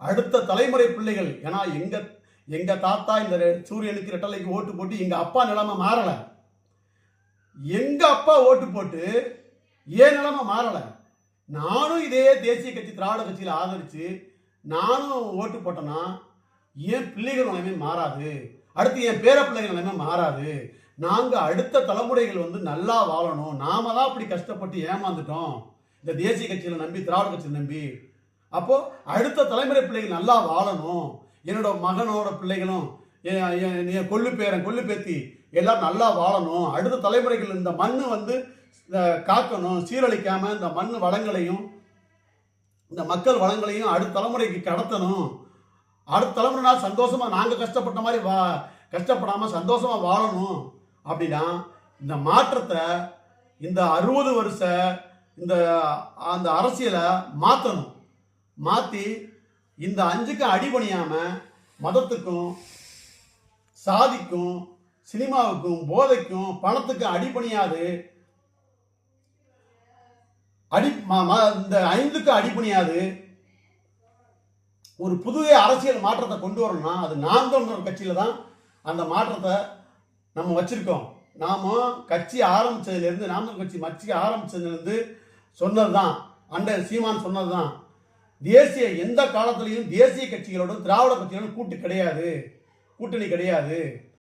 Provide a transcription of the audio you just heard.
அடுத்த தலைமுறை பிள்ளைகள். ஏன்னா எங்க தாத்தா இந்த சூரியனுக்கு ரெட்டலைக்கு ஓட்டு போட்டு எங்க அப்பா நிலைமை மாறல. எங்க அப்பா ஓட்டு போட்டு ஏன் நிலைமை மாறல. நானும் இதே தேசிய கட்சி திராவிட கட்சியில் ஆதரிச்சு நானும் ஓட்டு போட்டேன்னா என் பிள்ளைகள் நிலைமை மாறாது. அடுத்து என் பேர பிள்ளைகள் நிலைமை மாறாது. நாங்க அடுத்த தலைமுறைகள் வந்து நல்லா வாழணும். நாம தான் அப்படி கஷ்டப்பட்டு ஏமாந்துட்டோம் இந்த தேசிய கட்சியில நம்பி, திராவிட கட்சியை நம்பி. அப்போ அடுத்த தலைமுறை பிள்ளைகள் நல்லா வாழணும். என்னோட மகனோட பிள்ளைகளும் கொள்ளு பேரன் கொள்ளு பேத்தி எல்லாரும் நல்லா வாழணும். அடுத்த தலைமுறைகள் இந்த மண்ணு வந்து காக்கணும், சீரழிக்காம இந்த மண் வளங்களையும் இந்த மக்கள் வளங்களையும் அடுத்த தலைமுறைக்கு கடத்தணும். அடுத்த தலைமுறை சந்தோஷமா நாங்க கஷ்டப்பட்ட மாதிரி கஷ்டப்படாம சந்தோஷமா வாழணும். அப்படின்னா இந்த மாற்றத்தை இந்த 60 வருஷ இந்த அந்த அரசியலை மாற்றணும். மாற்றி இந்த 5க்கு அடிபணியாம மதத்துக்கும் சாதிக்கும் சினிமாவுக்கும் போதைக்கும் பணத்துக்கும் அடிபணியாது, இந்த 5க்கு அடிபணியாது ஒரு புது அரசியல் மாற்றத்தை கொண்டு வரணும்னா அது நாம் தமிழர் கட்சியில தான் அந்த மாற்றத்தை நம்ம வச்சிருக்கோம். நாம கட்சி ஆரம்பிச்சதுலேருந்து, நாம் தமிழர் கட்சி ஆரம்பிச்சதுலேருந்து சொன்னதுதான், அண்ணன் சீமான் சொன்னதுதான், தேசிய எந்த காலத்திலையும் தேசிய கட்சிகளோட திராவிட கட்சிகளோட கூட்டணி கிடையாது.